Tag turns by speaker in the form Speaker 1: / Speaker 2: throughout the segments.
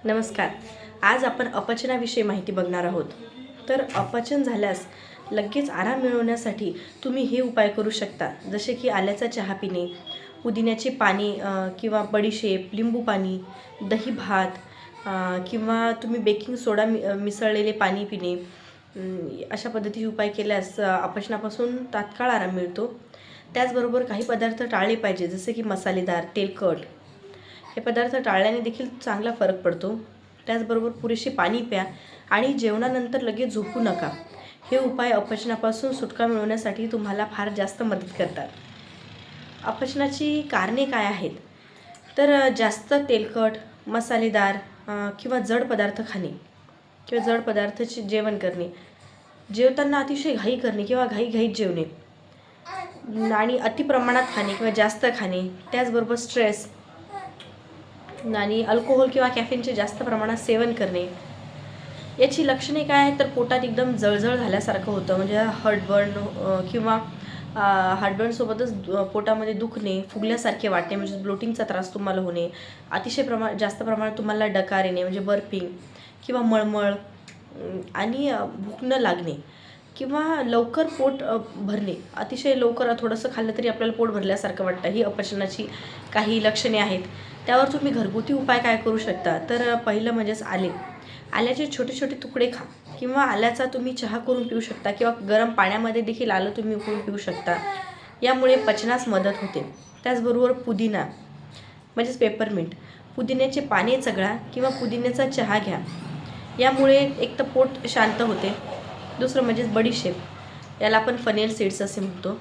Speaker 1: नमस्कार. आज आपण अपचनाविषयी माहिती बघणार आहोत. तर अपचन झाल्यास लगेच आराम मिळवण्यासाठी तुम्ही हे उपाय करू शकता, जसे की आल्याचा चहा पिणे, पुदिन्याचे पाणी किंवा बडीशेप, लिंबू पाणी, दही भात किंवा तुम्ही बेकिंग सोडा मिसळलेले पाणी पिणे. अशा पद्धतीचे उपाय केल्यास अपचनापासून तात्काळ आराम मिळतो. त्याचबरोबर काही पदार्थ टाळले पाहिजे, जसे की मसालेदार, तेलकट. हे पदार्थ टाळल्याने देखील चांगला फरक पडतो. त्याचबरोबर पुरेसे पाणी प्या आणि जेवणानंतर लगेच झोपू नका. हे उपाय अपचनापासून सुटका मिळवण्यासाठी तुम्हाला फार जास्त मदत करतात. अपचनाची कारणे काय आहेत? तर जास्त तेलकट, मसालेदार किंवा जड पदार्थ खाणे किंवा जड पदार्थाचे जेवण करणे, जेवताना अतिशय घाई करणे किंवा घाईघाईत जेवणे आणि अतिप्रमाणात खाणे किंवा जास्त खाणे, त्याचबरोबर स्ट्रेस आणि अल्कोहोल किंवा कॅफेनचे जास्त प्रमाणात सेवन करणे. याची लक्षणे काय आहेत? तर पोटात एकदम जळजळ झाल्यासारखं होतं, म्हणजे हार्टबर्न किंवा हार्टबर्नसोबतच पोटामध्ये दुखणे, फुगल्यासारखे वाटणे म्हणजे ब्लोटिंगचा त्रास तुम्हाला होणे, अतिशय जास्त प्रमाणात तुम्हाला डकार येणे म्हणजे बर्पिंग किंवा मळमळ आणि भूक न लागणे किंवा लवकर पोट भरणे, अतिशय लवकर थोडंसं खाल्लं तरी आपल्याला पोट भरल्यासारखं वाटतं. ही अपचनाची काही लक्षणे आहेत. त्यावर तुम्ही घरगुती उपाय काय करू शकता? तर पहिलं म्हणजेच आल्याचे छोटे छोटे तुकडे खा किंवा आल्याचा तुम्ही चहा करून पिऊ शकता किंवा गरम पाण्यामध्ये देखील आलं तुम्ही उकळून पिऊ शकता. यामुळे पचनास मदत होते. त्याचबरोबर पुदिना म्हणजेच पेपरमिंट, पुदिन्याचे पाने चगळा किंवा पुदिन्याचा चहा घ्या. यामुळे एक तर पोट शांत होते. दुसरं म्हणजेच बडीशेप, याला आपण फनेल सीड्स असे म्हणतो.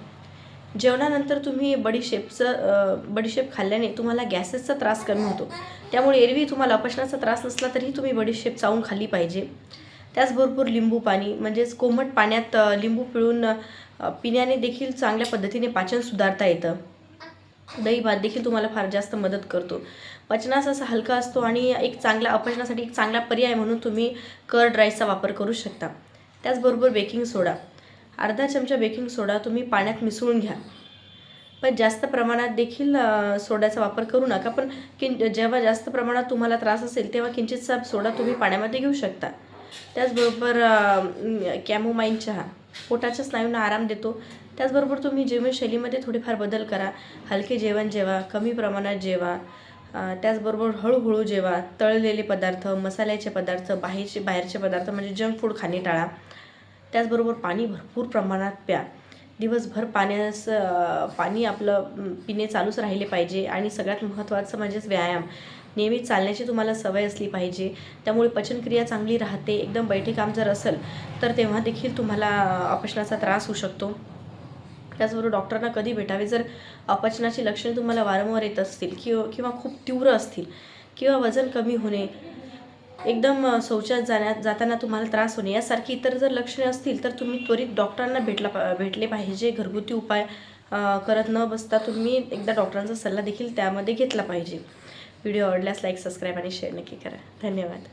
Speaker 1: जेवणानंतर तुम्ही बडीशेप खाल्ल्याने तुम्हाला गॅसेसचा त्रास कमी होतो. त्यामुळे एरवी तुम्हाला अपचनाचा त्रास नसला तरीही तुम्ही बडीशेप चावून खाल्ली पाहिजे. त्याचबरोबर लिंबू पाणी म्हणजेच कोमट पाण्यात लिंबू पिळून पिण्याने देखील चांगल्या पद्धतीने पाचन सुधारता येतं. दही भात देखील तुम्हाला फार जास्त मदत करतो. पचनास असा हलका असतो आणि अपचनासाठी एक चांगला पर्याय म्हणून तुम्ही कर्ड राईसचा वापर करू शकता. त्याचबरोबर बेकिंग सोडा, अर्धा चमचा बेकिंग सोडा तुम्ही पाण्यात मिसळून घ्या. पण जास्त प्रमाणात देखील सोड्याचा वापर करू नका. पण जेव्हा जास्त प्रमाणात तुम्हाला त्रास असेल तेव्हा किंचितसा सोडा तुम्ही पाण्यामध्ये घेऊ शकता. त्याचबरोबर कॅमोमाईल चहा पोटाच्या स्नायूंना आराम देतो. त्याचबरोबर तुम्ही जीवनशैलीमध्ये थोडेफार बदल करा. हलके जेवण जेवा, कमी प्रमाणात जेवा, त्याचबरोबर हळूहळू जेवा. तळलेले पदार्थ, मसाल्याचे पदार्थ, बाहेरचे पदार्थ म्हणजे जंक फूड खाणे टाळा. त्याचबरोबर पाणी भरपूर प्रमाणात प्या. दिवसभर पाणी आपलं पिणे चालूच राहिले पाहिजे. आणि सगळ्यात महत्त्वाचं म्हणजेच व्यायाम. नेहमी चालण्याची तुम्हाला सवय असली पाहिजे. त्यामुळे पचनक्रिया चांगली राहते. एकदम बैठे काम जर असेल तर तेव्हा देखील तुम्हाला अपचनाचा त्रास होऊ शकतो. त्याचबरोबर डॉक्टरांना कधी भेटावे जर अपचनाची लक्षणे तुम्हाला वारंवार येत असतील किंवा खूप तीव्र असतील किंवा वजन कमी होणे, एकदम शौचात जाताना तुम्हाला त्रास होणे, यासारखी इतर जर लक्षणे असतील तर तुम्ही त्वरित डॉक्टरांना भेटले पाहिजे. घरगुती उपाय करत न बसता तुम्ही एकदा डॉक्टरांचा सल्ला देखील त्यामध्ये घेतला पाहिजे. व्हिडिओ आवडल्यास लाईक, सबस्क्राईब आणि शेअर नक्की करा. धन्यवाद.